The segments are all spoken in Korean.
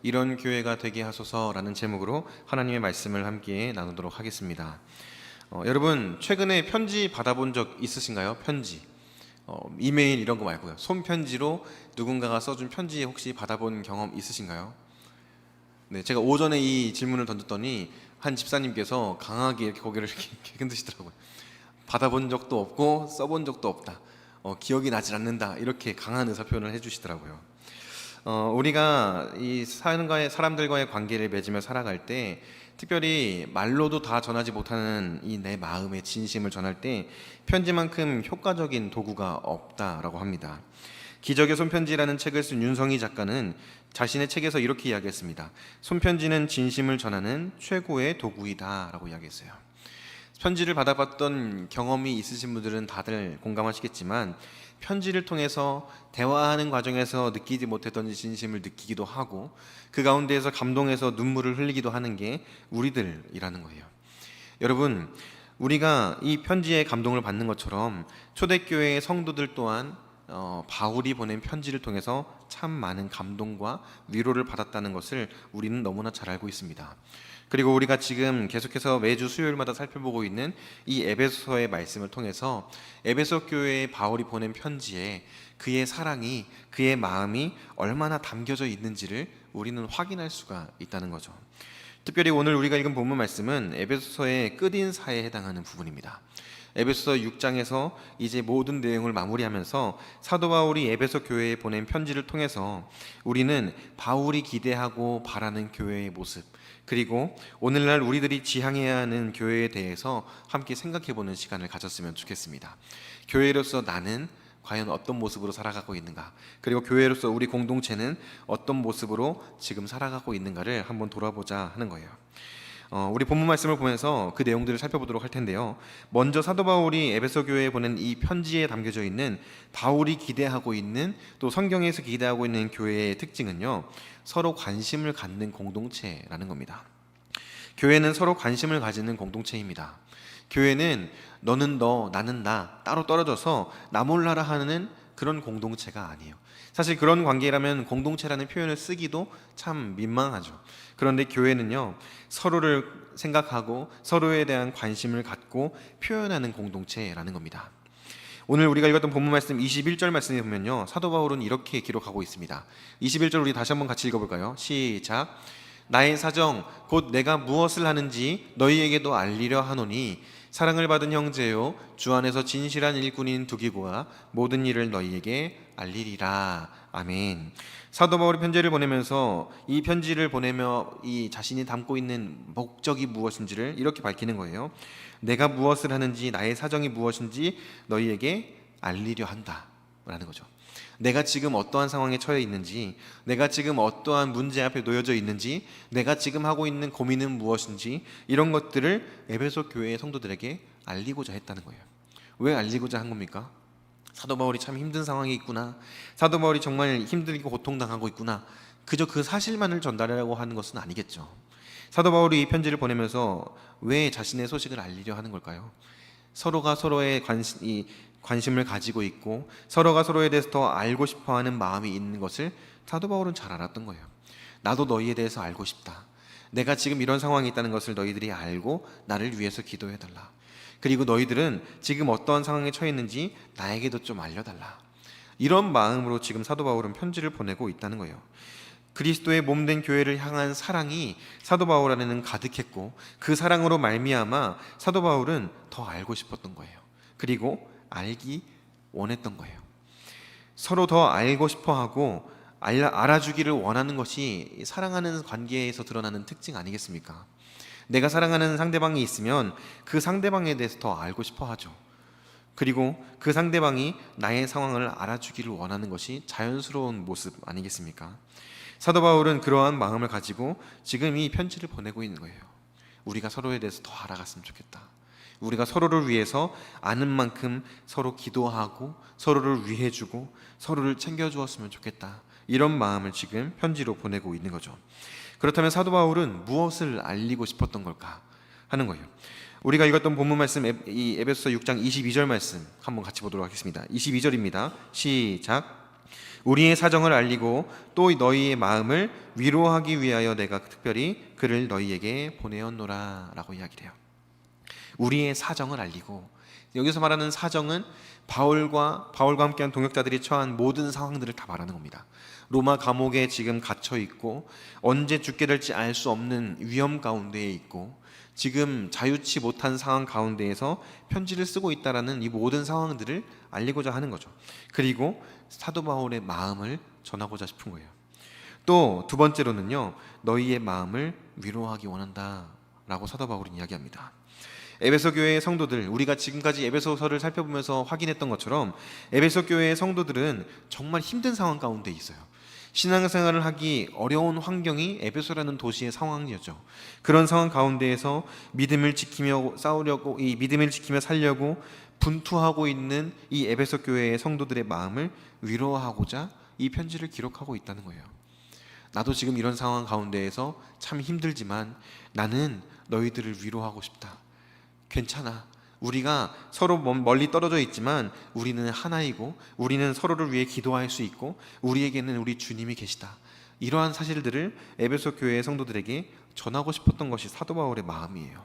이런 교회가 되게 하소서라는 제목으로 하나님의 말씀을 함께 나누도록 하겠습니다. 여러분 최근에 편지 받아본 적 있으신가요? 편지, 이메일 이런 거 말고요. 손편지로 누군가가 써준 편지 혹시 받아본 경험 있으신가요? 네, 제가 오전에 이 질문을 던졌더니 한 집사님께서 강하게 이렇게 고개를 이렇게 흔드시더라고요. 받아본 적도 없고 써본 적도 없다. 기억이 나질 않는다. 이렇게 강한 의사 표현을 해주시더라고요. 우리가 이 사람들과의 관계를 맺으며 살아갈 때, 특별히 말로도 다 전하지 못하는 이 내 마음의 진심을 전할 때 편지만큼 효과적인 도구가 없다라고 합니다. 기적의 손편지라는 책을 쓴 윤성희 작가는 자신의 책에서 이렇게 이야기했습니다. 손편지는 진심을 전하는 최고의 도구이다 라고 이야기했어요. 편지를 받아봤던 경험이 있으신 분들은 다들 공감하시겠지만, 편지를 통해서 대화하는 과정에서 느끼지 못했던 진심을 느끼기도 하고, 그 가운데에서 감동해서 눈물을 흘리기도 하는 게 우리들이라는 거예요. 여러분, 우리가 이 편지에 감동을 받는 것처럼 초대교회의 성도들 또한 바울이 보낸 편지를 통해서 참 많은 감동과 위로를 받았다는 것을 우리는 너무나 잘 알고 있습니다. 그리고 우리가 지금 계속해서 매주 수요일마다 살펴보고 있는 이 에베소서의 말씀을 통해서 에베소 교회에 바울이 보낸 편지에 그의 사랑이, 그의 마음이 얼마나 담겨져 있는지를 우리는 확인할 수가 있다는 거죠. 특별히 오늘 우리가 읽은 본문 말씀은 에베소서의 끝인사에 해당하는 부분입니다. 에베소서 6장에서 이제 모든 내용을 마무리하면서 사도 바울이 에베소 교회에 보낸 편지를 통해서 우리는 바울이 기대하고 바라는 교회의 모습, 그리고 오늘날 우리들이 지향해야 하는 교회에 대해서 함께 생각해보는 시간을 가졌으면 좋겠습니다. 교회로서 나는 과연 어떤 모습으로 살아가고 있는가, 그리고 교회로서 우리 공동체는 어떤 모습으로 지금 살아가고 있는가를 한번 돌아보자 하는 거예요. 우리 본문 말씀을 보면서 그 내용들을 살펴보도록 할 텐데요. 먼저 사도 바울이 에베소 교회에 보낸 이 편지에 담겨져 있는 바울이 기대하고 있는, 또 성경에서 기대하고 있는 교회의 특징은요, 서로 관심을 갖는 공동체라는 겁니다. 교회는 서로 관심을 가지는 공동체입니다. 교회는 너는 너, 나는 나, 따로 떨어져서 나 몰라라 하는 그런 공동체가 아니에요. 사실 그런 관계라면 공동체라는 표현을 쓰기도 참 민망하죠. 그런데 교회는요, 서로를 생각하고 서로에 대한 관심을 갖고 표현하는 공동체라는 겁니다. 오늘 우리가 읽었던 본문 말씀 21절 말씀에 보면요, 사도 바울은 이렇게 기록하고 있습니다. 21절 우리 다시 한번 같이 읽어볼까요? 시작. 나의 사정 곧 내가 무엇을 하는지 너희에게도 알리려 하노니 사랑을 받은 형제요 주 안에서 진실한 일꾼인 두기고가 모든 일을 너희에게 알리리라. 아멘. 사도 바울이 편지를 보내면서 이 편지를 보내며 이 자신이 담고 있는 목적이 무엇인지를 이렇게 밝히는 거예요. 내가 무엇을 하는지, 나의 사정이 무엇인지 너희에게 알리려 한다 라는 거죠. 내가 지금 어떠한 상황에 처해 있는지, 내가 지금 어떠한 문제 앞에 놓여져 있는지, 내가 지금 하고 있는 고민은 무엇인지, 이런 것들을 에베소 교회의 성도들에게 알리고자 했다는 거예요. 왜 알리고자 한 겁니까? 사도 바울이 참 힘든 상황에 있구나, 사도 바울이 정말 힘들고 고통당하고 있구나, 그저 그 사실만을 전달하려고 하는 것은 아니겠죠. 사도 바울이 이 편지를 보내면서 왜 자신의 소식을 알리려 하는 걸까요? 서로가 서로의 관심을 가지고 있고 서로가 서로에 대해서 더 알고 싶어하는 마음이 있는 것을 사도 바울은 잘 알았던 거예요. 나도 너희에 대해서 알고 싶다. 내가 지금 이런 상황이 있다는 것을 너희들이 알고 나를 위해서 기도해달라. 그리고 너희들은 지금 어떠한 상황에 처해 있는지 나에게도 좀 알려달라. 이런 마음으로 지금 사도 바울은 편지를 보내고 있다는 거예요. 그리스도의 몸된 교회를 향한 사랑이 사도 바울 안에는 가득했고, 그 사랑으로 말미암아 사도 바울은 더 알고 싶었던 거예요. 그리고 알기 원했던 거예요. 서로 더 알고 싶어하고 알아주기를 원하는 것이 사랑하는 관계에서 드러나는 특징 아니겠습니까? 내가 사랑하는 상대방이 있으면 그 상대방에 대해서 더 알고 싶어 하죠. 그리고 그 상대방이 나의 상황을 알아주기를 원하는 것이 자연스러운 모습 아니겠습니까? 사도 바울은 그러한 마음을 가지고 지금 이 편지를 보내고 있는 거예요. 우리가 서로에 대해서 더 알아갔으면 좋겠다. 우리가 서로를 위해서 아는 만큼 서로 기도하고 서로를 위해주고 서로를 챙겨주었으면 좋겠다. 이런 마음을 지금 편지로 보내고 있는 거죠. 그렇다면 사도 바울은 무엇을 알리고 싶었던 걸까 하는 거예요. 우리가 읽었던 본문 말씀, 이 에베소서 6장 22절 말씀 한번 같이 보도록 하겠습니다. 22절입니다. 시작. 우리의 사정을 알리고 또 너희의 마음을 위로하기 위하여 내가 특별히 그를 너희에게 보내었노라 라고 이야기를 해요. 우리의 사정을 알리고, 여기서 말하는 사정은 바울과 함께한 동역자들이 처한 모든 상황들을 다 말하는 겁니다. 로마 감옥에 지금 갇혀 있고 언제 죽게 될지 알 수 없는 위험 가운데에 있고 지금 자유치 못한 상황 가운데에서 편지를 쓰고 있다라는 이 모든 상황들을 알리고자 하는 거죠. 그리고 사도 바울의 마음을 전하고자 싶은 거예요. 또 두 번째로는요, 너희의 마음을 위로하기 원한다 라고 사도 바울은 이야기합니다. 에베소 교회의 성도들, 우리가 지금까지 에베소서를 살펴보면서 확인했던 것처럼 에베소 교회의 성도들은 정말 힘든 상황 가운데 있어요. 신앙생활을 하기 어려운 환경이 에베소라는 도시의 상황이었죠. 그런 상황 가운데에서 믿음을 지키며 싸우려고, 이 믿음을 지키며 살려고 분투하고 있는 이 에베소 교회의 성도들의 마음을 위로하고자 이 편지를 기록하고 있다는 거예요. 나도 지금 이런 상황 가운데에서 참 힘들지만 나는 너희들을 위로하고 싶다. 괜찮아. 우리가 서로 멀리 떨어져 있지만 우리는 하나이고 우리는 서로를 위해 기도할 수 있고 우리에게는 우리 주님이 계시다. 이러한 사실들을 에베소 교회의 성도들에게 전하고 싶었던 것이 사도 바울의 마음이에요.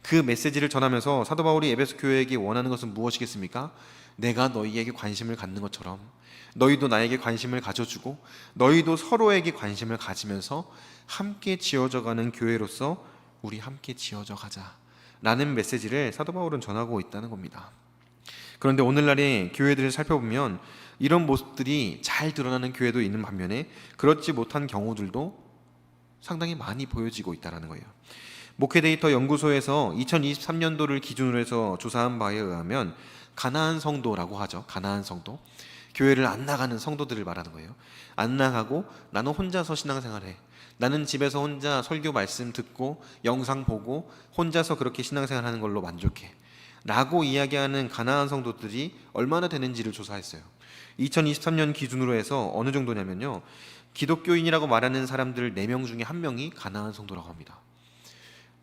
그 메시지를 전하면서 사도 바울이 에베소 교회에게 원하는 것은 무엇이겠습니까? 내가 너희에게 관심을 갖는 것처럼 너희도 나에게 관심을 가져주고 너희도 서로에게 관심을 가지면서 함께 지어져가는 교회로서 우리 함께 지어져 가자 라는 메시지를 사도 바울은 전하고 있다는 겁니다. 그런데 오늘날의 교회들을 살펴보면 이런 모습들이 잘 드러나는 교회도 있는 반면에 그렇지 못한 경우들도 상당히 많이 보여지고 있다는 거예요. 목회데이터 연구소에서 2023년도를 기준으로 해서 조사한 바에 의하면 가나안 성도라고 하죠. 가나안 성도, 교회를 안 나가는 성도들을 말하는 거예요. 안 나가고 나는 혼자서 신앙생활해, 나는 집에서 혼자 설교 말씀 듣고 영상 보고 혼자서 그렇게 신앙생활하는 걸로 만족해 라고 이야기하는 가나안 성도들이 얼마나 되는지를 조사했어요. 2023년 기준으로 해서 어느 정도냐면요, 기독교인이라고 말하는 사람들 4명 중에 1명이 가나안 성도라고 합니다.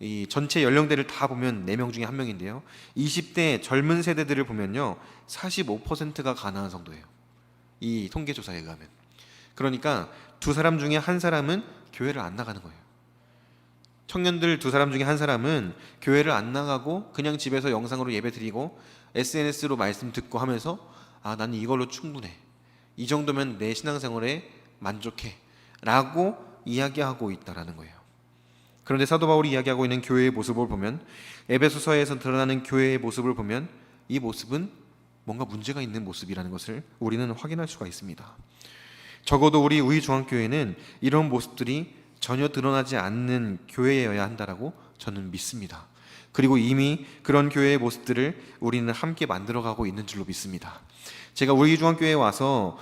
이 전체 연령대를 다 보면 4명 중에 1명인데요 20대 젊은 세대들을 보면요 45%가 가나안 성도예요. 이 통계조사에 의하면. 그러니까 두 사람 중에 한 사람은 교회를 안 나가는 거예요. 청년들 두 사람 중에 한 사람은 교회를 안 나가고 그냥 집에서 영상으로 예배 드리고 SNS로 말씀 듣고 하면서 나는 이걸로 충분해, 이 정도면 내 신앙생활에 만족해 라고 이야기하고 있다라는 거예요. 그런데 사도 바울이 이야기하고 있는 교회의 모습을 보면, 에베소서에서 드러나는 교회의 모습을 보면 이 모습은 뭔가 문제가 있는 모습이라는 것을 우리는 확인할 수가 있습니다. 적어도 우리 우이중앙교회는 이런 모습들이 전혀 드러나지 않는 교회여야 한다라고 저는 믿습니다. 그리고 이미 그런 교회의 모습들을 우리는 함께 만들어가고 있는 줄로 믿습니다. 제가 우이중앙교회에 와서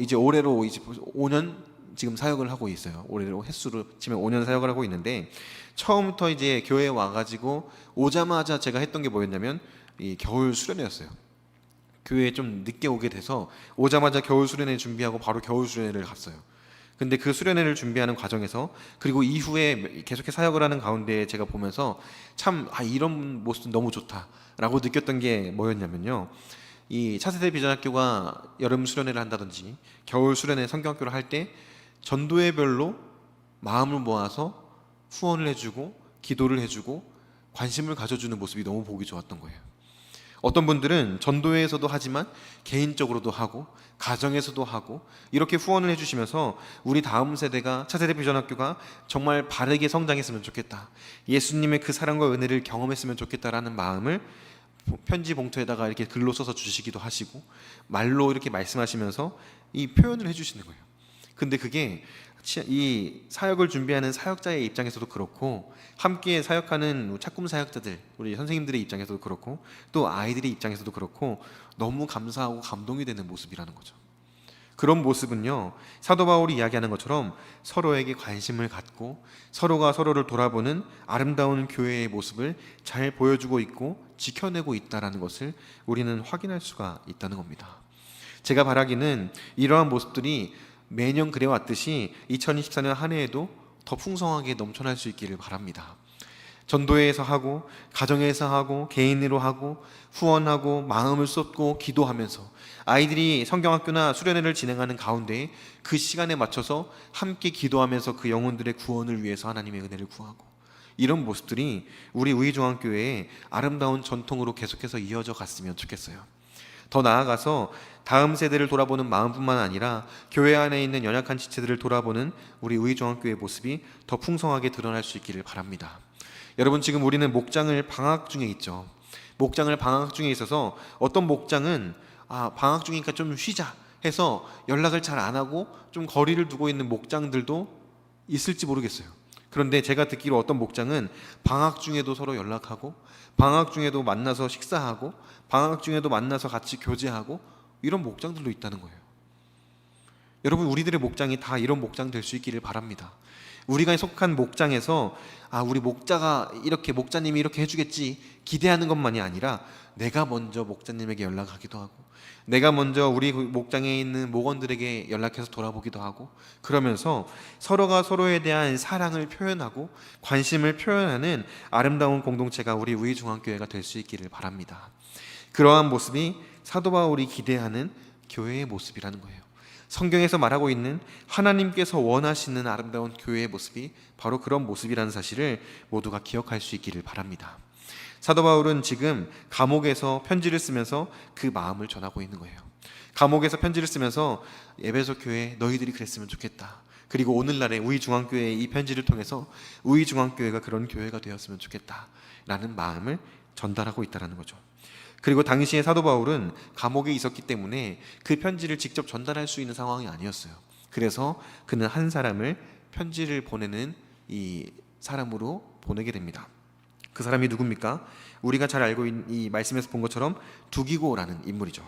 이제 올해로 이제 5년 지금 사역을 하고 있어요. 올해로 횟수로 치면 5년 사역을 하고 있는데, 처음부터 이제 교회에 와가지고 오자마자 제가 했던 게 뭐였냐면 이 겨울 수련회였어요. 교회에 좀 늦게 오게 돼서 오자마자 겨울 수련회 준비하고 바로 겨울 수련회를 갔어요. 근데 그 수련회를 준비하는 과정에서, 그리고 이후에 계속해서 사역을 하는 가운데 제가 보면서 참 이런 모습 너무 좋다라고 느꼈던 게 뭐였냐면요, 이 차세대 비전학교가 여름 수련회를 한다든지 겨울 수련회 성경학교를 할 때 전도회별로 마음을 모아서 후원을 해주고 기도를 해주고 관심을 가져주는 모습이 너무 보기 좋았던 거예요. 어떤 분들은 전도회에서도 하지만 개인적으로도 하고 가정에서도 하고 이렇게 후원을 해주시면서 우리 다음 세대가, 차세대 비전학교가 정말 바르게 성장했으면 좋겠다, 예수님의 그 사랑과 은혜를 경험했으면 좋겠다라는 마음을 편지 봉투에다가 이렇게 글로 써서 주시기도 하시고 말로 이렇게 말씀하시면서 이 표현을 해주시는 거예요. 근데 그게 이 사역을 준비하는 사역자의 입장에서도 그렇고, 함께 사역하는 착금 사역자들, 우리 선생님들의 입장에서도 그렇고, 또 아이들의 입장에서도 그렇고 너무 감사하고 감동이 되는 모습이라는 거죠. 그런 모습은요, 사도 바울이 이야기하는 것처럼 서로에게 관심을 갖고 서로가 서로를 돌아보는 아름다운 교회의 모습을 잘 보여주고 있고 지켜내고 있다는 것을 우리는 확인할 수가 있다는 겁니다. 제가 바라기는 이러한 모습들이 매년 그래왔듯이 2024년 한 해에도 더 풍성하게 넘쳐날 수 있기를 바랍니다. 전도회에서 하고, 가정에서 하고, 개인으로 하고, 후원하고, 마음을 쏟고, 기도하면서 아이들이 성경학교나 수련회를 진행하는 가운데 그 시간에 맞춰서 함께 기도하면서 그 영혼들의 구원을 위해서 하나님의 은혜를 구하고, 이런 모습들이 우리 우이중앙교회의 아름다운 전통으로 계속해서 이어져 갔으면 좋겠어요. 더 나아가서 다음 세대를 돌아보는 마음뿐만 아니라 교회 안에 있는 연약한 지체들을 돌아보는 우리 우이중앙교회의 모습이 더 풍성하게 드러날 수 있기를 바랍니다. 여러분, 지금 우리는 목장을 방학 중에 있죠. 목장을 방학 중에 있어서 어떤 목장은 방학 중이니까 좀 쉬자 해서 연락을 잘 안 하고 좀 거리를 두고 있는 목장들도 있을지 모르겠어요. 그런데 제가 듣기로 어떤 목장은 방학 중에도 서로 연락하고, 방학 중에도 만나서 식사하고, 방학 중에도 만나서 같이 교제하고, 이런 목장들도 있다는 거예요. 여러분, 우리들의 목장이 다 이런 목장 될 수 있기를 바랍니다. 우리가 속한 목장에서 우리 목자님이 이렇게 해주겠지 기대하는 것만이 아니라 내가 먼저 목자님에게 연락하기도 하고, 내가 먼저 우리 목장에 있는 목원들에게 연락해서 돌아보기도 하고, 그러면서 서로가 서로에 대한 사랑을 표현하고 관심을 표현하는 아름다운 공동체가 우리 우이중앙교회가 될 수 있기를 바랍니다. 그러한 모습이 사도 바울이 기대하는 교회의 모습이라는 거예요. 성경에서 말하고 있는 하나님께서 원하시는 아름다운 교회의 모습이 바로 그런 모습이라는 사실을 모두가 기억할 수 있기를 바랍니다. 사도 바울은 지금 감옥에서 편지를 쓰면서 그 마음을 전하고 있는 거예요. 감옥에서 편지를 쓰면서 에베소 교회 너희들이 그랬으면 좋겠다. 그리고 오늘날의 우이중앙교회의 이 편지를 통해서 우이중앙교회가 그런 교회가 되었으면 좋겠다 라는 마음을 전달하고 있다는 거죠. 그리고 당시에 사도 바울은 감옥에 있었기 때문에 그 편지를 직접 전달할 수 있는 상황이 아니었어요. 그래서 그는 한 사람을 편지를 보내는 이 사람으로 보내게 됩니다. 그 사람이 누굽니까? 우리가 잘 알고 있는 이 말씀에서 본 것처럼 두기고라는 인물이죠.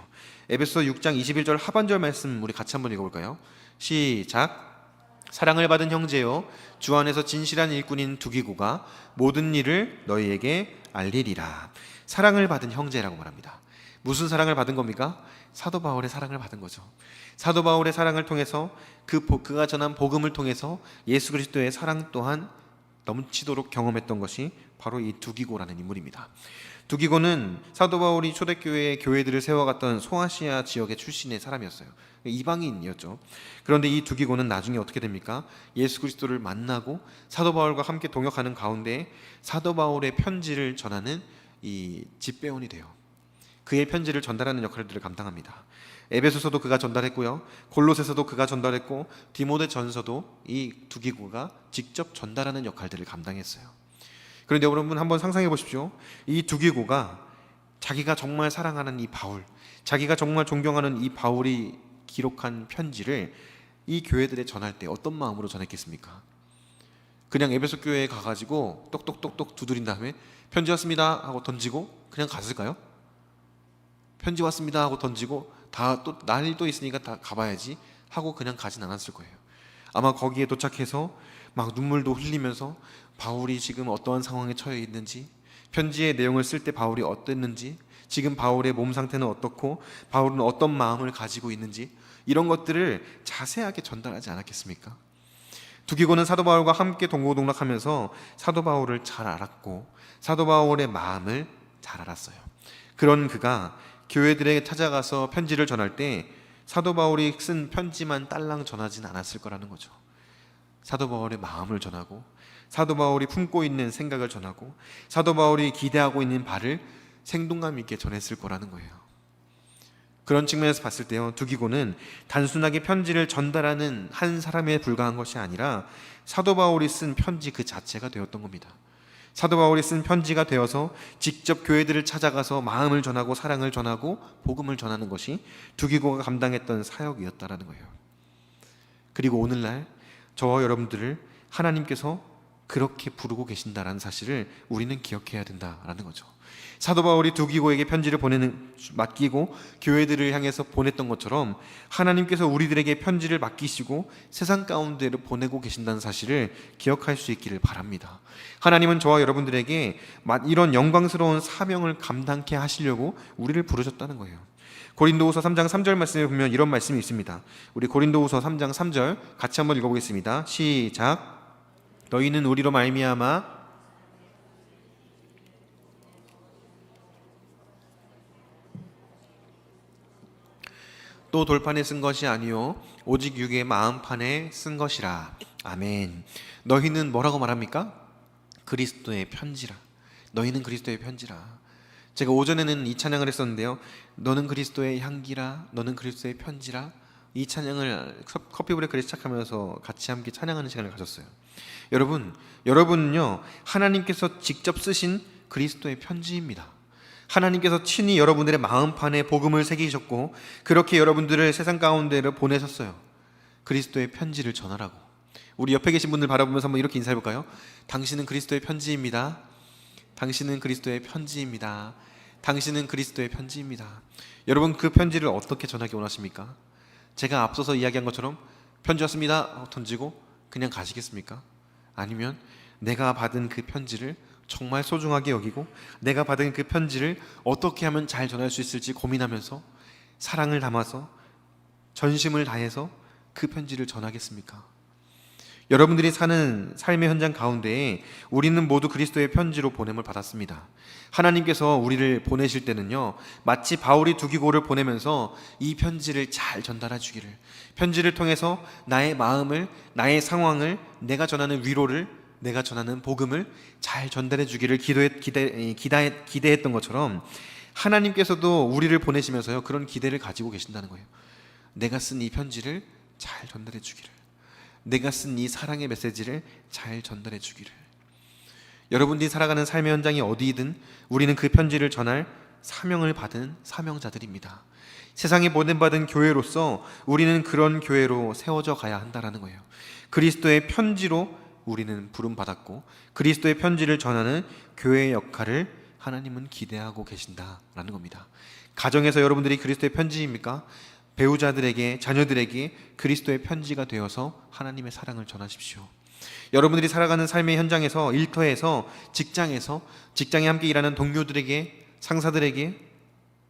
에베소 6장 21절 하반절 말씀 우리 같이 한번 읽어볼까요? 시작. 사랑을 받은 형제요, 주 안에서 진실한 일꾼인 두기고가 모든 일을 너희에게 알리리라. 사랑을 받은 형제라고 말합니다. 무슨 사랑을 받은 겁니까? 사도 바울의 사랑을 받은 거죠. 사도 바울의 사랑을 통해서 그가 전한 복음을 통해서 예수 그리스도의 사랑 또한 넘치도록 경험했던 것이 바로 이 두기고라는 인물입니다. 두기고는 사도 바울이 초대교회의 교회들을 세워갔던 소아시아 지역의 출신의 사람이었어요. 이방인이었죠. 그런데 이 두기고는 나중에 어떻게 됩니까? 예수 그리스도를 만나고 사도 바울과 함께 동역하는 가운데 사도 바울의 편지를 전하는 이 집배원이 돼요. 그의 편지를 전달하는 역할들을 감당합니다. 에베소서도 그가 전달했고요, 골로새서도 그가 전달했고, 디모데전서도 이 두기고가 직접 전달하는 역할들을 감당했어요. 그런데 여러분 한번 상상해 보십시오. 이 두기고가 자기가 정말 사랑하는 이 바울, 자기가 정말 존경하는 이 바울이 기록한 편지를 이 교회들에 전할 때 어떤 마음으로 전했겠습니까? 그냥 에베소 교회에 가가지고 똑똑똑똑 두드린 다음에 편지 왔습니다 하고 던지고 그냥 갔을까요? 편지 왔습니다 하고 던지고 또 날이 또 있으니까 다 가봐야지 하고 그냥 가진 않았을 거예요. 아마 거기에 도착해서 막 눈물도 흘리면서 바울이 지금 어떠한 상황에 처해 있는지, 편지의 내용을 쓸 때 바울이 어땠는지, 지금 바울의 몸 상태는 어떻고 바울은 어떤 마음을 가지고 있는지, 이런 것들을 자세하게 전달하지 않았겠습니까? 두기고는 사도 바울과 함께 동고동락하면서 사도 바울을 잘 알았고 사도 바울의 마음을 잘 알았어요. 그런 그가 교회들에게 찾아가서 편지를 전할 때 사도 바울이 쓴 편지만 딸랑 전하진 않았을 거라는 거죠. 사도 바울의 마음을 전하고, 사도 바울이 품고 있는 생각을 전하고, 사도 바울이 기대하고 있는 바를 생동감 있게 전했을 거라는 거예요. 그런 측면에서 봤을 때요, 두기고는 단순하게 편지를 전달하는 한 사람에 불과한 것이 아니라 사도 바울이 쓴 편지 그 자체가 되었던 겁니다. 사도 바울이 쓴 편지가 되어서 직접 교회들을 찾아가서 마음을 전하고 사랑을 전하고 복음을 전하는 것이 두기고가 감당했던 사역이었다라는 거예요. 그리고 오늘날 저와 여러분들을 하나님께서 그렇게 부르고 계신다라는 사실을 우리는 기억해야 된다라는 거죠. 사도 바울이 두기고에게 편지를 맡기고 교회들을 향해서 보냈던 것처럼 하나님께서 우리들에게 편지를 맡기시고 세상 가운데로 보내고 계신다는 사실을 기억할 수 있기를 바랍니다. 하나님은 저와 여러분들에게 이런 영광스러운 사명을 감당케 하시려고 우리를 부르셨다는 거예요. 고린도후서 3장 3절 말씀에 보면 이런 말씀이 있습니다. 우리 고린도후서 3장 3절 같이 한번 읽어보겠습니다. 시작. 너희는 우리로 말미암아 또 돌판에 쓴 것이 아니요 오직 육의 마음판에 쓴 것이라. 아멘. 너희는 뭐라고 말합니까? 그리스도의 편지라. 너희는 그리스도의 편지라. 제가 오전에는 이 찬양을 했었는데요, 너는 그리스도의 향기라, 너는 그리스도의 편지라, 이 찬양을 커피 브레이크를 시작하면서 같이 함께 찬양하는 시간을 가졌어요. 여러분은요 하나님께서 직접 쓰신 그리스도의 편지입니다. 하나님께서 친히 여러분들의 마음판에 복음을 새기셨고 그렇게 여러분들을 세상 가운데로 보내셨어요. 그리스도의 편지를 전하라고. 우리 옆에 계신 분들 바라보면서 한번 이렇게 인사해볼까요? 당신은 그리스도의 편지입니다. 당신은 그리스도의 편지입니다. 당신은 그리스도의 편지입니다. 여러분, 그 편지를 어떻게 전하기 원하십니까? 제가 앞서서 이야기한 것처럼 편지 왔습니다 던지고 그냥 가시겠습니까? 아니면 내가 받은 그 편지를 정말 소중하게 여기고 내가 받은 그 편지를 어떻게 하면 잘 전할 수 있을지 고민하면서 사랑을 담아서 전심을 다해서 그 편지를 전하겠습니까? 여러분들이 사는 삶의 현장 가운데에 우리는 모두 그리스도의 편지로 보냄을 받았습니다. 하나님께서 우리를 보내실 때는요, 마치 바울이 두기고를 보내면서 이 편지를 잘 전달해 주기를, 편지를 통해서 나의 마음을, 나의 상황을, 내가 전하는 위로를, 내가 전하는 복음을 잘 전달해 주기를 기대했던 것처럼 하나님께서도 우리를 보내시면서요 그런 기대를 가지고 계신다는 거예요. 내가 쓴 이 편지를 잘 전달해 주기를, 내가 쓴 이 사랑의 메시지를 잘 전달해 주기를. 여러분들이 살아가는 삶의 현장이 어디이든 우리는 그 편지를 전할 사명을 받은 사명자들입니다. 세상에 보냄받은 교회로서 우리는 그런 교회로 세워져 가야 한다는 거예요. 그리스도의 편지로 우리는 부름받았고 그리스도의 편지를 전하는 교회의 역할을 하나님은 기대하고 계신다라는 겁니다. 가정에서 여러분들이 그리스도의 편지입니까? 배우자들에게, 자녀들에게 그리스도의 편지가 되어서 하나님의 사랑을 전하십시오. 여러분들이 살아가는 삶의 현장에서, 일터에서, 직장에서, 직장에 함께 일하는 동료들에게, 상사들에게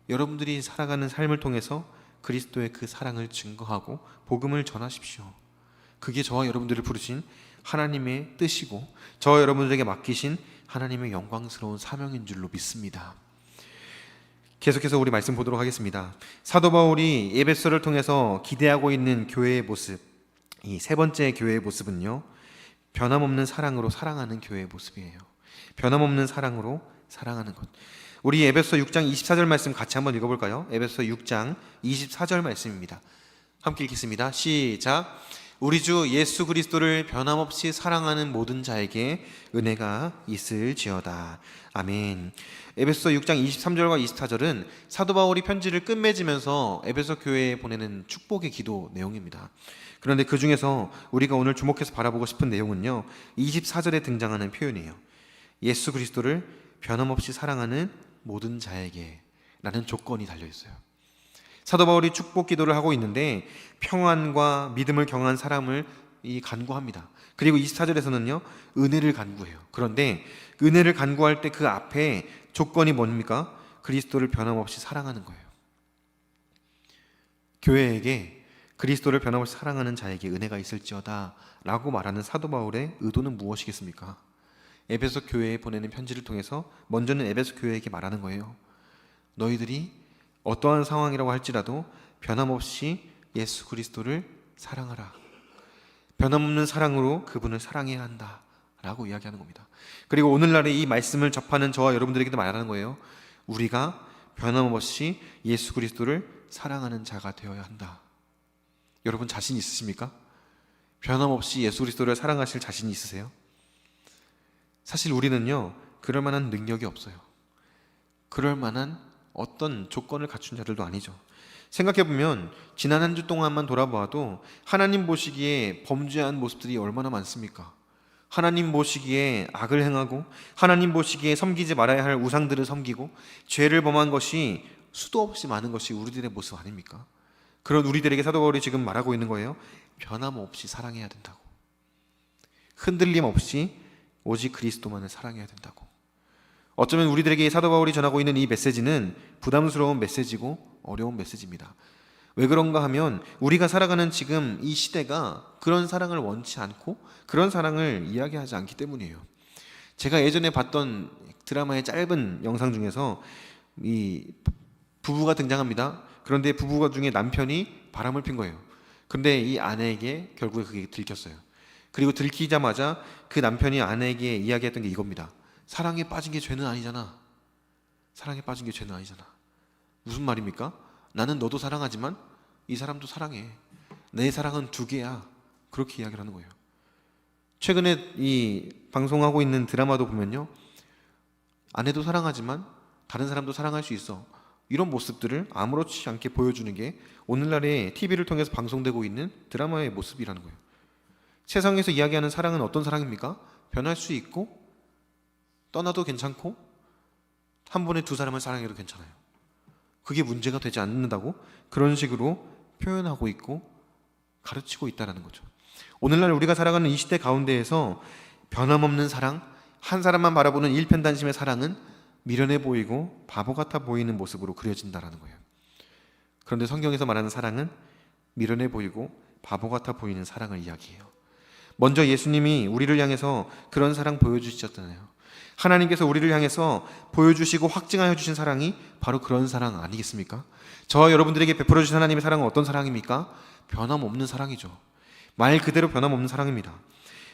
여러분들이 살아가는 삶을 통해서 그리스도의 그 사랑을 증거하고 복음을 전하십시오. 그게 저와 여러분들을 부르신 하나님의 뜻이고 저와 여러분들에게 맡기신 하나님의 영광스러운 사명인 줄로 믿습니다. 계속해서 우리 말씀 보도록 하겠습니다. 사도 바울이 에베소를 통해서 기대하고 있는 교회의 모습, 이 세 번째 교회의 모습은요, 변함없는 사랑으로 사랑하는 교회의 모습이에요. 변함없는 사랑으로 사랑하는 것. 우리 에베소 6장 24절 말씀 같이 한번 읽어볼까요? 에베소 6장 24절 말씀입니다. 함께 읽겠습니다. 시작. 우리 주 예수 그리스도를 변함없이 사랑하는 모든 자에게 은혜가 있을지어다. 아멘. 에베소 6장 23절과 24절은 사도 바울이 편지를 끝맺으면서 에베소 교회에 보내는 축복의 기도 내용입니다. 그런데 그 중에서 우리가 오늘 주목해서 바라보고 싶은 내용은요, 24절에 등장하는 표현이에요. 예수 그리스도를 변함없이 사랑하는 모든 자에게 라는 조건이 달려있어요. 사도 바울이 축복 기도를 하고 있는데 평안과 믿음을 경한 사람을 간구합니다. 그리고 24절에서는요 은혜를 간구해요. 그런데 은혜를 간구할 때 그 앞에 조건이 뭡니까? 그리스도를 변함없이 사랑하는 거예요. 교회에게 그리스도를 변함없이 사랑하는 자에게 은혜가 있을지어다 라고 말하는 사도 바울의 의도는 무엇이겠습니까? 에베소 교회에 보내는 편지를 통해서 먼저는 에베소 교회에게 말하는 거예요. 너희들이 어떠한 상황이라고 할지라도 변함없이 예수 그리스도를 사랑하라. 변함없는 사랑으로 그분을 사랑해야 한다 라고 이야기하는 겁니다. 그리고 오늘날에 이 말씀을 접하는 저와 여러분들에게도 말하는 거예요. 우리가 변함없이 예수 그리스도를 사랑하는 자가 되어야 한다. 여러분 자신 있으십니까? 변함없이 예수 그리스도를 사랑하실 자신이 있으세요? 사실 우리는요 그럴 만한 능력이 없어요. 그럴 만한 어떤 조건을 갖춘 자들도 아니죠. 생각해보면 지난 한 주 동안만 돌아보아도 하나님 보시기에 범죄한 모습들이 얼마나 많습니까? 하나님 보시기에 악을 행하고 하나님 보시기에 섬기지 말아야 할 우상들을 섬기고 죄를 범한 것이 수도 없이 많은 것이 우리들의 모습 아닙니까? 그런 우리들에게 사도 바울이 지금 말하고 있는 거예요. 변함없이 사랑해야 된다고. 흔들림 없이 오직 그리스도만을 사랑해야 된다고. 어쩌면 우리들에게 사도 바울이 전하고 있는 이 메시지는 부담스러운 메시지고 어려운 메시지입니다. 왜 그런가 하면 우리가 살아가는 지금 이 시대가 그런 사랑을 원치 않고 그런 사랑을 이야기하지 않기 때문이에요. 제가 예전에 봤던 드라마의 짧은 영상 중에서 이 부부가 등장합니다. 그런데 부부가 중에 남편이 바람을 핀 거예요. 그런데 이 아내에게 결국에 그게 들켰어요. 그리고 들키자마자 그 남편이 아내에게 이야기했던 게 이겁니다. 사랑에 빠진 게 죄는 아니잖아. 사랑에 빠진 게 죄는 아니잖아. 무슨 말입니까? 나는 너도 사랑하지만 이 사람도 사랑해. 내 사랑은 두 개야. 그렇게 이야기를 하는 거예요. 최근에 이 방송하고 있는 드라마도 보면요, 아내도 사랑하지만 다른 사람도 사랑할 수 있어. 이런 모습들을 아무렇지 않게 보여주는 게 오늘날의 TV를 통해서 방송되고 있는 드라마의 모습이라는 거예요. 세상에서 이야기하는 사랑은 어떤 사랑입니까? 변할 수 있고 떠나도 괜찮고 한 번에 두 사람을 사랑해도 괜찮아요. 그게 문제가 되지 않는다고 그런 식으로 표현하고 있고 가르치고 있다는 거죠. 오늘날 우리가 살아가는 이 시대 가운데에서 변함없는 사랑, 한 사람만 바라보는 일편단심의 사랑은 미련해 보이고 바보 같아 보이는 모습으로 그려진다는 거예요. 그런데 성경에서 말하는 사랑은 미련해 보이고 바보 같아 보이는 사랑을 이야기해요. 먼저 예수님이 우리를 향해서 그런 사랑 보여주셨잖아요. 하나님께서 우리를 향해서 보여주시고 확증하여 주신 사랑이 바로 그런 사랑 아니겠습니까? 저와 여러분들에게 베풀어 주신 하나님의 사랑은 어떤 사랑입니까? 변함없는 사랑이죠. 말 그대로 변함없는 사랑입니다.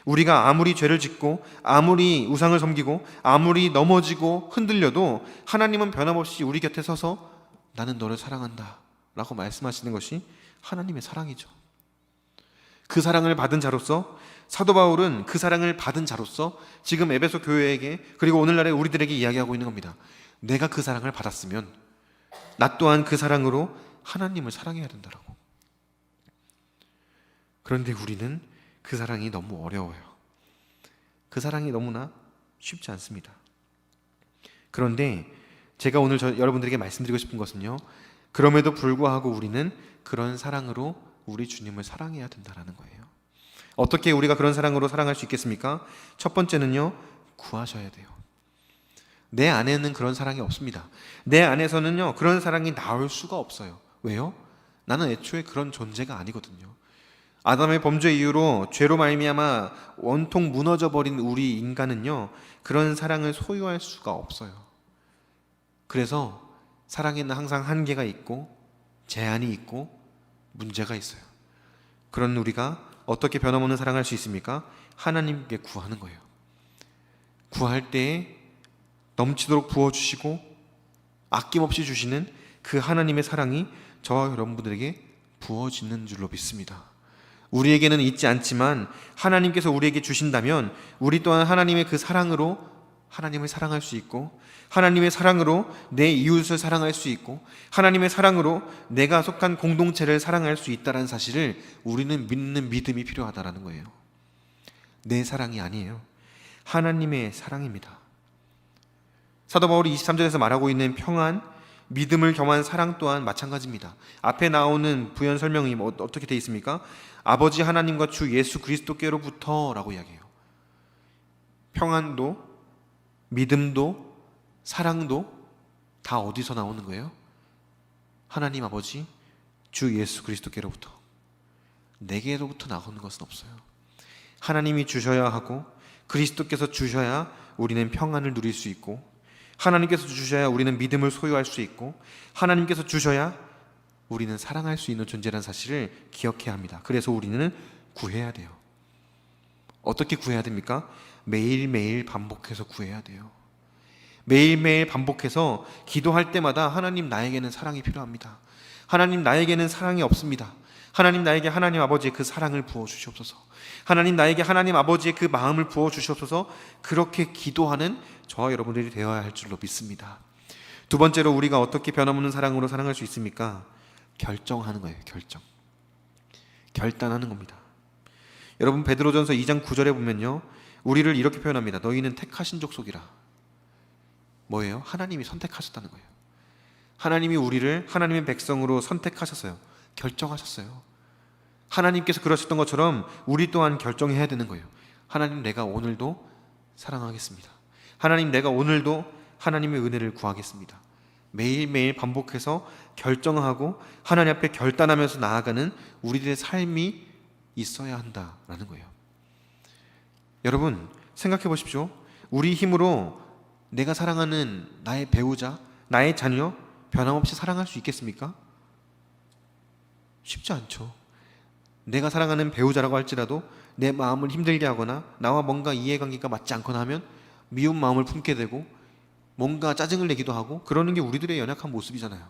우리가 아무리 죄를 짓고 아무리 우상을 섬기고 아무리 넘어지고 흔들려도 하나님은 변함없이 우리 곁에 서서 나는 너를 사랑한다 라고 말씀하시는 것이 하나님의 사랑이죠. 그 사랑을 받은 자로서, 사도 바울은 그 사랑을 받은 자로서 지금 에베소 교회에게, 그리고 오늘날의 우리들에게 이야기하고 있는 겁니다. 내가 그 사랑을 받았으면 나 또한 그 사랑으로 하나님을 사랑해야 된다라고. 그런데 우리는 그 사랑이 너무 어려워요. 그 사랑이 너무나 쉽지 않습니다. 그런데 제가 오늘 여러분들에게 말씀드리고 싶은 것은요, 그럼에도 불구하고 우리는 그런 사랑으로 우리 주님을 사랑해야 된다는 거예요. 어떻게 우리가 그런 사랑으로 사랑할 수 있겠습니까? 첫 번째는요, 구하셔야 돼요. 내 안에는 그런 사랑이 없습니다. 내 안에서는요, 그런 사랑이 나올 수가 없어요. 왜요? 나는 애초에 그런 존재가 아니거든요. 아담의 범죄 이후로 죄로 말미암아 원통 무너져 버린 우리 인간은요, 그런 사랑을 소유할 수가 없어요. 그래서 사랑에는 항상 한계가 있고 제한이 있고 문제가 있어요. 그런 우리가 어떻게 변함없는 사랑할 수 있습니까? 하나님께 구하는 거예요. 구할 때에 넘치도록 부어주시고 아낌없이 주시는 그 하나님의 사랑이 저와 여러분들에게 부어지는 줄로 믿습니다. 우리에게는 있지 않지만 하나님께서 우리에게 주신다면 우리 또한 하나님의 그 사랑으로 하나님을 사랑할 수 있고, 하나님의 사랑으로 내 이웃을 사랑할 수 있고, 하나님의 사랑으로 내가 속한 공동체를 사랑할 수 있다는 사실을 우리는 믿는 믿음이 필요하다는 거예요. 내 사랑이 아니에요. 하나님의 사랑입니다. 사도 바울이 23절에서 말하고 있는 평안, 믿음을 겸한 사랑 또한 마찬가지입니다. 앞에 나오는 부연 설명이 어떻게 되어 있습니까? 아버지 하나님과 주 예수 그리스도께로부터 라고 이야기해요. 평안도, 믿음도, 사랑도 다 어디서 나오는 거예요? 하나님 아버지, 주 예수 그리스도께로부터. 내게로부터 나오는 것은 없어요. 하나님이 주셔야 하고 그리스도께서 주셔야 우리는 평안을 누릴 수 있고, 하나님께서 주셔야 우리는 믿음을 소유할 수 있고, 하나님께서 주셔야 우리는 사랑할 수 있는 존재라는 사실을 기억해야 합니다. 그래서 우리는 구해야 돼요. 어떻게 구해야 됩니까? 매일매일 반복해서 구해야 돼요. 매일매일 반복해서 기도할 때마다 하나님, 나에게는 사랑이 필요합니다. 하나님, 나에게는 사랑이 없습니다. 하나님, 나에게 하나님 아버지의 그 사랑을 부어주시옵소서. 하나님, 나에게 하나님 아버지의 그 마음을 부어주시옵소서. 그렇게 기도하는 저와 여러분들이 되어야 할 줄로 믿습니다. 두 번째로 우리가 어떻게 변함없는 사랑으로 사랑할 수 있습니까? 결정하는 거예요. 결단하는 겁니다. 여러분, 베드로전서 2장 9절에 보면요, 우리를 이렇게 표현합니다. 너희는 택하신 족속이라. 뭐예요? 하나님이 선택하셨다는 거예요. 하나님이 우리를 하나님의 백성으로 선택하셨어요. 결정하셨어요. 하나님께서 그러셨던 것처럼 우리 또한 결정해야 되는 거예요. 하나님, 내가 오늘도 사랑하겠습니다. 하나님, 내가 오늘도 하나님의 은혜를 구하겠습니다. 매일매일 반복해서 결정하고 하나님 앞에 결단하면서 나아가는 우리들의 삶이 있어야 한다라는 거예요. 여러분, 생각해 보십시오. 우리 힘으로 내가 사랑하는 나의 배우자, 나의 자녀 변함없이 사랑할 수 있겠습니까? 쉽지 않죠. 내가 사랑하는 배우자라고 할지라도 내 마음을 힘들게 하거나 나와 뭔가 이해관계가 맞지 않거나 하면 미운 마음을 품게 되고 뭔가 짜증을 내기도 하고, 그러는 게 우리들의 연약한 모습이잖아요.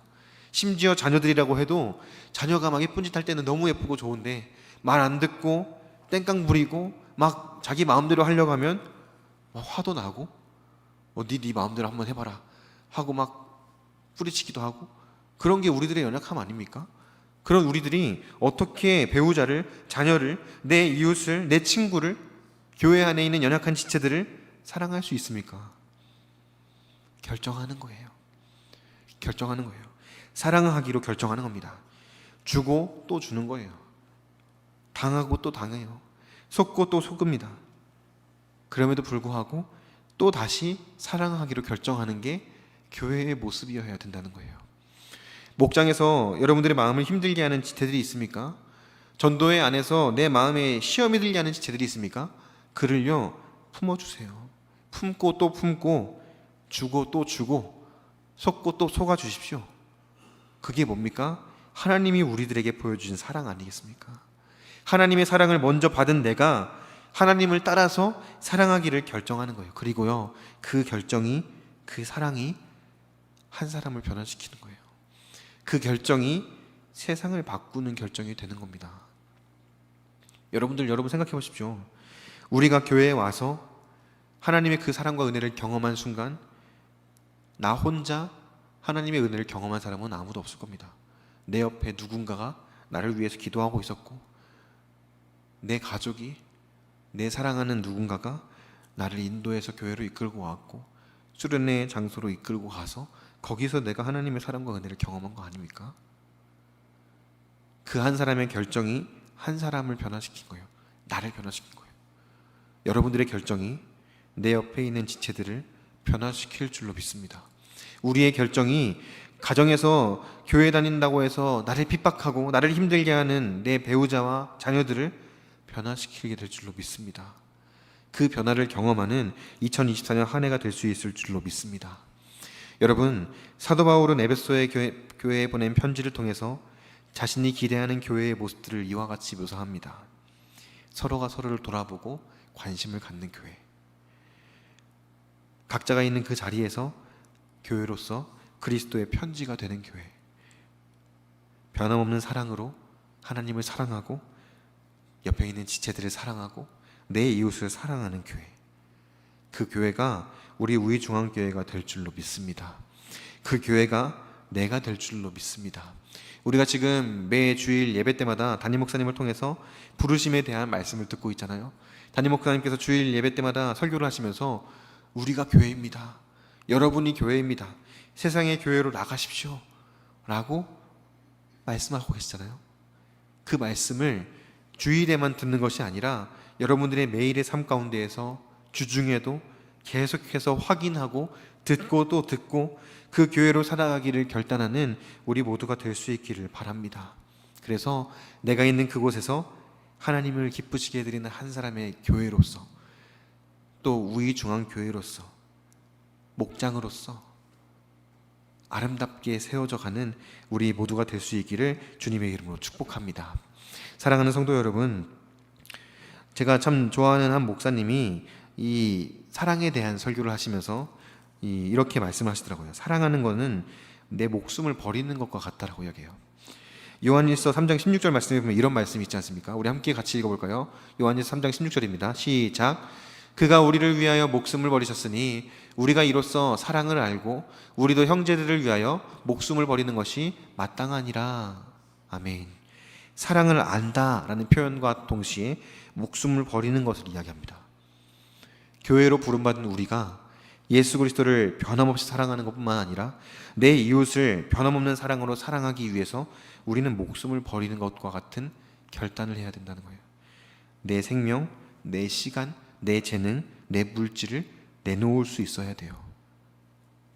심지어 자녀들이라고 해도 자녀가 막 예쁜 짓 할 때는 너무 예쁘고 좋은데 말 안 듣고 땡깡 부리고 막 자기 마음대로 하려고 하면 막 화도 나고 네 마음대로 한번 해봐라 하고 막 뿌리치기도 하고, 그런 게 우리들의 연약함 아닙니까? 그런 우리들이 어떻게 배우자를, 자녀를, 내 이웃을, 내 친구를, 교회 안에 있는 연약한 지체들을 사랑할 수 있습니까? 결정하는 거예요. 결정하는 거예요. 사랑하기로 결정하는 겁니다. 주고 또 주는 거예요. 당하고 또 당해요. 속고 또 속습니다. 그럼에도 불구하고 또 다시 사랑하기로 결정하는 게 교회의 모습이어야 된다는 거예요. 목장에서 여러분들의 마음을 힘들게 하는 지체들이 있습니까? 전도회 안에서 내 마음에 시험이 들게 하는 지체들이 있습니까? 그를요, 품어주세요. 품고 또 품고, 주고 또 주고, 속고 또 속아 주십시오. 그게 뭡니까? 하나님이 우리들에게 보여주신 사랑 아니겠습니까? 하나님의 사랑을 먼저 받은 내가 하나님을 따라서 사랑하기를 결정하는 거예요. 그리고요, 그 결정이, 그 사랑이 한 사람을 변화시키는 거예요. 그 결정이 세상을 바꾸는 결정이 되는 겁니다. 여러분 생각해 보십시오. 우리가 교회에 와서 하나님의 그 사랑과 은혜를 경험한 순간, 나 혼자 하나님의 은혜를 경험한 사람은 아무도 없을 겁니다. 내 옆에 누군가가 나를 위해서 기도하고 있었고, 내 가족이, 내 사랑하는 누군가가 나를 인도해서 교회로 이끌고 왔고, 수련회 장소로 이끌고 가서 거기서 내가 하나님의 사랑과 은혜를 경험한 거 아닙니까? 그 한 사람의 결정이 한 사람을 변화시킨 거예요. 나를 변화시킨 거예요. 여러분들의 결정이 내 옆에 있는 지체들을 변화시킬 줄로 믿습니다. 우리의 결정이 가정에서 교회 다닌다고 해서 나를 핍박하고 나를 힘들게 하는 내 배우자와 자녀들을 변화시키게 될 줄로 믿습니다. 그 변화를 경험하는 2024년 한 해가 될 수 있을 줄로 믿습니다. 여러분, 사도 바울은 에베소의 교회에 보낸 편지를 통해서 자신이 기대하는 교회의 모습들을 이와 같이 묘사합니다. 서로가 서로를 돌아보고 관심을 갖는 교회, 각자가 있는 그 자리에서 교회로서 그리스도의 편지가 되는 교회, 변함없는 사랑으로 하나님을 사랑하고 옆에 있는 지체들을 사랑하고 내 이웃을 사랑하는 교회, 그 교회가 우리 우이중앙교회가 될 줄로 믿습니다. 그 교회가 내가 될 줄로 믿습니다. 우리가 지금 매 주일 예배 때마다 담임 목사님을 통해서 부르심에 대한 말씀을 듣고 있잖아요. 담임 목사님께서 주일 예배 때마다 설교를 하시면서 우리가 교회입니다, 여러분이 교회입니다, 세상의 교회로 나가십시오 라고 말씀하고 계시잖아요. 그 말씀을 주일에만 듣는 것이 아니라 여러분들의 매일의 삶 가운데에서 주중에도 계속해서 확인하고 듣고 또 듣고 그 교회로 살아가기를 결단하는 우리 모두가 될 수 있기를 바랍니다. 그래서 내가 있는 그곳에서 하나님을 기쁘시게 해드리는 한 사람의 교회로서, 또 우이중앙교회로서, 목장으로서 아름답게 세워져 가는 우리 모두가 될 수 있기를 주님의 이름으로 축복합니다. 사랑하는 성도 여러분, 제가 참 좋아하는 한 목사님이 이 사랑에 대한 설교를 하시면서 이렇게 말씀하시더라고요. 사랑하는 것은 내 목숨을 버리는 것과 같다라고 이야기해요. 요한일서 3장 16절 말씀에 보면 이런 말씀이 있지 않습니까? 우리 함께 같이 읽어볼까요? 요한일서 3장 16절입니다. 시작. 그가 우리를 위하여 목숨을 버리셨으니 우리가 이로써 사랑을 알고 우리도 형제들을 위하여 목숨을 버리는 것이 마땅하니라. 아멘. 사랑을 안다라는 표현과 동시에 목숨을 버리는 것을 이야기합니다. 교회로 부름받은 우리가 예수 그리스도를 변함없이 사랑하는 것뿐만 아니라 내 이웃을 변함없는 사랑으로 사랑하기 위해서 우리는 목숨을 버리는 것과 같은 결단을 해야 된다는 거예요. 내 생명, 내 시간, 내 재능, 내 물질을 내놓을 수 있어야 돼요.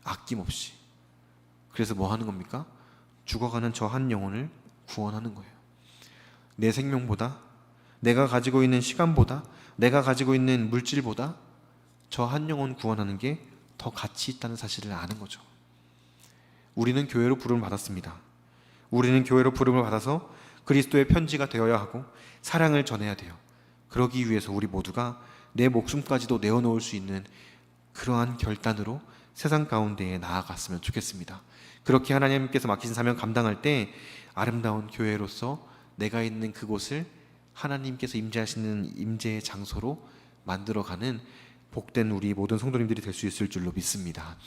아낌없이. 그래서 뭐 하는 겁니까? 죽어가는 저 한 영혼을 구원하는 거예요. 내 생명보다, 내가 가지고 있는 시간보다, 내가 가지고 있는 물질보다 저 한 영혼 구원하는 게 더 가치 있다는 사실을 아는 거죠. 우리는 교회로 부름을 받았습니다. 우리는 교회로 부름을 받아서 그리스도의 편지가 되어야 하고 사랑을 전해야 돼요. 그러기 위해서 우리 모두가 내 목숨까지도 내어놓을 수 있는 그러한 결단으로 세상 가운데에 나아갔으면 좋겠습니다. 그렇게 하나님께서 맡기신 사명 감당할 때 아름다운 교회로서 내가 있는 그곳을 하나님께서 임재하시는 임재의 장소로 만들어가는 복된 우리 모든 성도님들이 될 수 있을 줄로 믿습니다.